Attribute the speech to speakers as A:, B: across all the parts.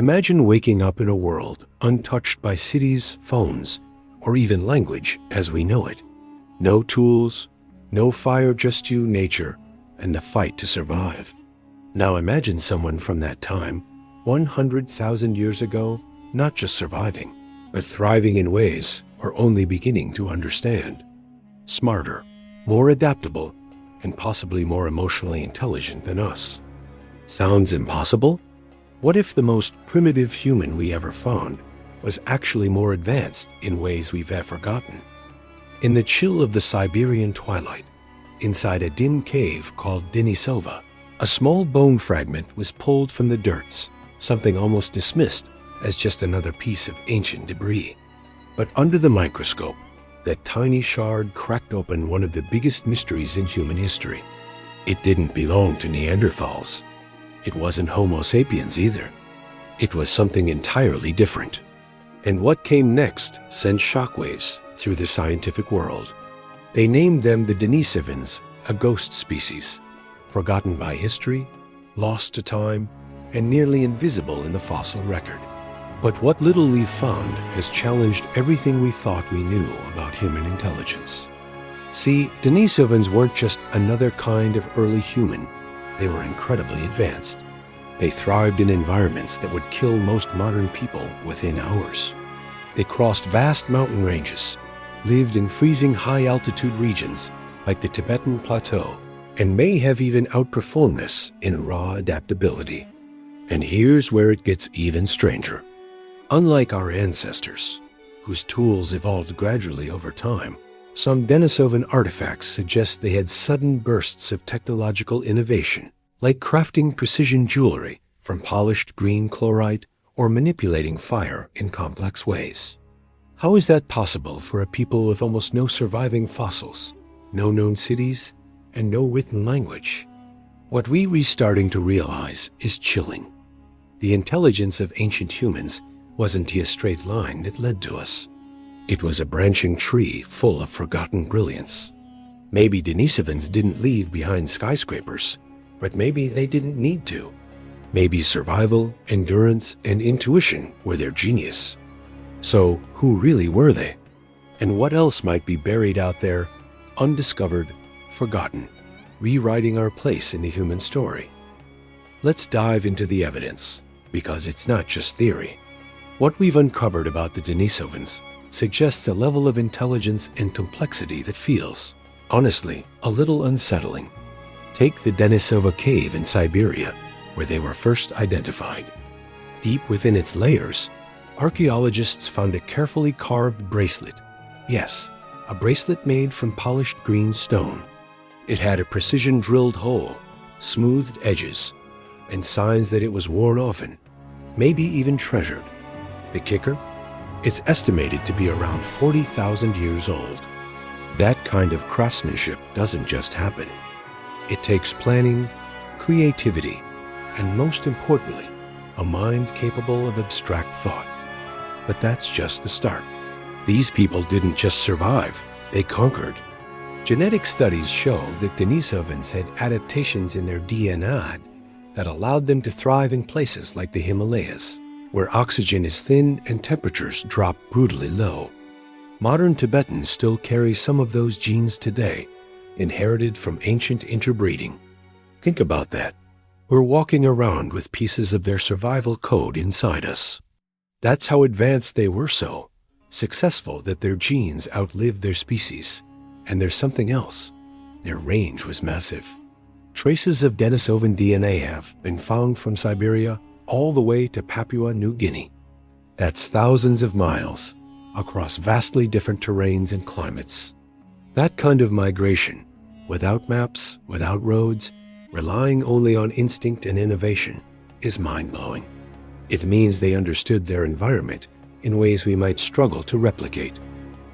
A: Imagine waking up in a world untouched by cities, phones, or even language as we know it. No tools, no fire, just you, nature, and the fight to survive. Now imagine someone from that time, 100,000 years ago, not just surviving, but thriving in ways we're only beginning to understand. Smarter, more adaptable, and possibly more emotionally intelligent than us. Sounds impossible? What if the most primitive human we ever found was actually more advanced in ways we've forgotten? In the chill of the Siberian twilight, inside a dim cave called Denisova, a small bone fragment was pulled from the dirts, something almost dismissed as just another piece of ancient debris. But under the microscope, that tiny shard cracked open one of the biggest mysteries in human history. It didn't belong to Neanderthals. It wasn't Homo sapiens either. It was something entirely different. And what came next sent shockwaves through the scientific world. They named them the Denisovans, a ghost species, forgotten by history, lost to time, and nearly invisible in the fossil record. But what little we've found has challenged everything we thought we knew about human intelligence. See, Denisovans weren't just another kind of early human. They were incredibly advanced. They thrived in environments that would kill most modern people within hours. They crossed vast mountain ranges, lived in freezing high-altitude regions like the Tibetan Plateau, and may have even outperformed us in raw adaptability. And here's where it gets even stranger. Unlike our ancestors, whose tools evolved gradually over time, some Denisovan artifacts suggest they had sudden bursts of technological innovation, like crafting precision jewelry from polished green chlorite or manipulating fire in complex ways. How is that possible for a people with almost no surviving fossils, no known cities, and no written language? What we're starting to realize is chilling. The intelligence of ancient humans wasn't a straight line that led to us. It was a branching tree full of forgotten brilliance. Maybe Denisovans didn't leave behind skyscrapers, but maybe they didn't need to. Maybe survival, endurance, and intuition were their genius. So who really were they? And what else might be buried out there, undiscovered, forgotten, rewriting our place in the human story? Let's dive into the evidence, because it's not just theory. What we've uncovered about the Denisovans suggests a level of intelligence and complexity that feels, honestly, a little unsettling. Take the Denisova cave in Siberia, where they were first identified. Deep within its layers, archaeologists found a carefully carved bracelet. Yes, a bracelet made from polished green stone. It had a precision-drilled hole, smoothed edges, and signs that it was worn often, maybe even treasured. The kicker? It's estimated to be around 40,000 years old. That kind of craftsmanship doesn't just happen. It takes planning, creativity, and most importantly, a mind capable of abstract thought. But that's just the start. These people didn't just survive, they conquered. Genetic studies show that Denisovans had adaptations in their DNA that allowed them to thrive in places like the Himalayas, where oxygen is thin and temperatures drop brutally low. Modern Tibetans still carry some of those genes today, inherited from ancient interbreeding. Think about that. We're walking around with pieces of their survival code inside us. That's how advanced they were, so successful that their genes outlived their species. And there's something else. Their range was massive. Traces of Denisovan DNA have been found from Siberia all the way to Papua New Guinea. That's thousands of miles across vastly different terrains and climates. That kind of migration, without maps, without roads, relying only on instinct and innovation, is mind-blowing. It means they understood their environment in ways we might struggle to replicate.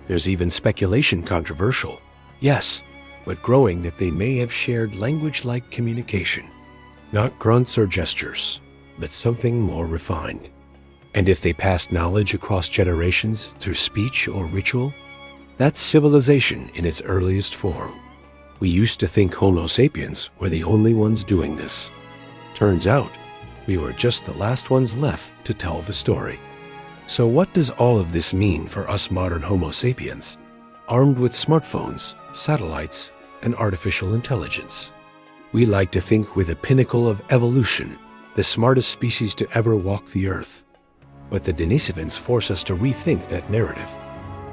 A: There's even speculation, controversial, yes, but growing, that they may have shared language-like communication. Not grunts or gestures, but something more refined. And if they passed knowledge across generations through speech or ritual, that's civilization in its earliest form. We used to think Homo sapiens were the only ones doing this. Turns out, We were just the last ones left to tell the story. So what does all of this mean for us modern Homo sapiens, armed with smartphones, satellites, and artificial intelligence? We like to think we're the pinnacle of evolution, the smartest species to ever walk the earth. But the Denisovans force us to rethink that narrative.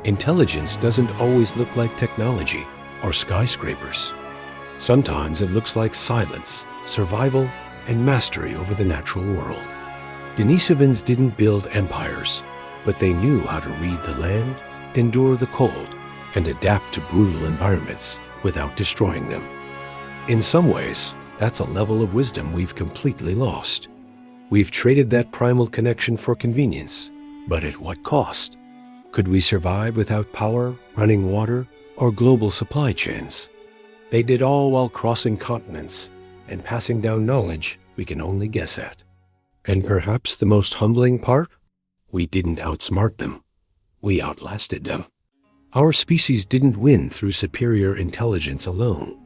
A: Intelligence doesn't always look like technology or skyscrapers. Sometimes it looks like silence, survival, and mastery over the natural world. Denisovans didn't build empires, but they knew how to read the land, endure the cold, and adapt to brutal environments without destroying them. In some ways, that's a level of wisdom we've completely lost. We've traded that primal connection for convenience, but at what cost? Could we survive without power, running water, or global supply chains? They did all while crossing continents and passing down knowledge we can only guess at. And perhaps the most humbling part? We didn't outsmart them. We outlasted them. Our species didn't win through superior intelligence alone.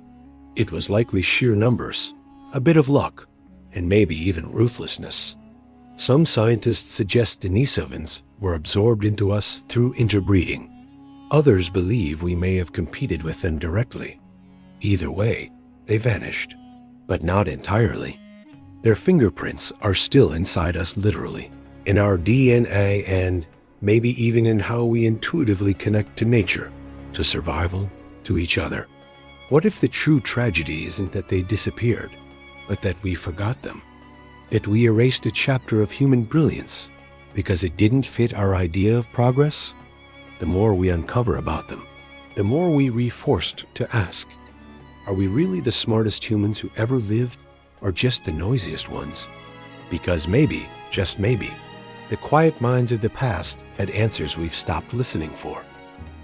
A: It was likely sheer numbers, a bit of luck, and maybe even ruthlessness. Some scientists suggest Denisovans were absorbed into us through interbreeding. Others believe we may have competed with them directly. Either way, they vanished, but not entirely. Their fingerprints are still inside us literally, in our DNA and maybe even in how we intuitively connect to nature, to survival, to each other. What if the true tragedy isn't that they disappeared, but that we forgot them? That we erased a chapter of human brilliance because it didn't fit our idea of progress? The more we uncover about them, the more we re-forced to ask, are we really the smartest humans who ever lived, or just the noisiest ones? Because maybe, just maybe, the quiet minds of the past had answers we've stopped listening for.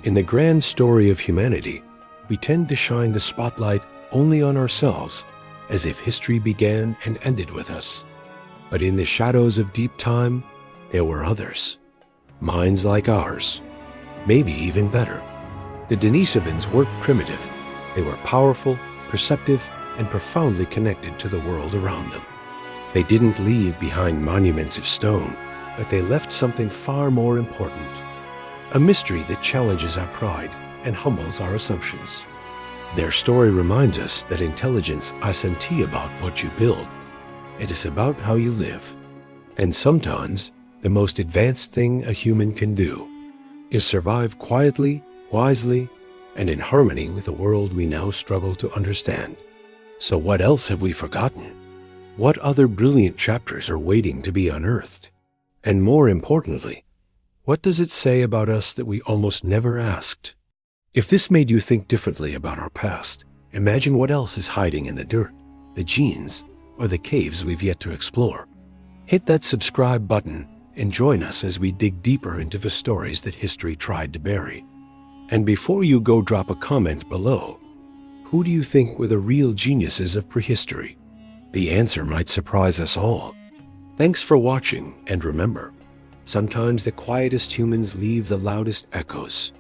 A: In the grand story of humanity, we tend to shine the spotlight only on ourselves, as if history began and ended with us. But in the shadows of deep time, there were others. Minds like ours. Maybe even better. The Denisovans weren't primitive. They were powerful, perceptive, and profoundly connected to the world around them. They didn't leave behind monuments of stone, but they left something far more important. A mystery that challenges our pride and humbles our assumptions. Their story reminds us that intelligence isn't about what you build. It is about how you live. And sometimes, the most advanced thing a human can do is survive quietly, wisely, and in harmony with the world we now struggle to understand. So what else have we forgotten? What other brilliant chapters are waiting to be unearthed? And more importantly, what does it say about us that we almost never asked? If this made you think differently about our past, imagine what else is hiding in the dirt, the genes, or the caves we've yet to explore. Hit that subscribe button and join us as we dig deeper into the stories that history tried to bury. And before you go, drop a comment below. Who do you think were the real geniuses of prehistory? The answer might surprise us all. Thanks for watching, and remember, sometimes the quietest humans leave the loudest echoes.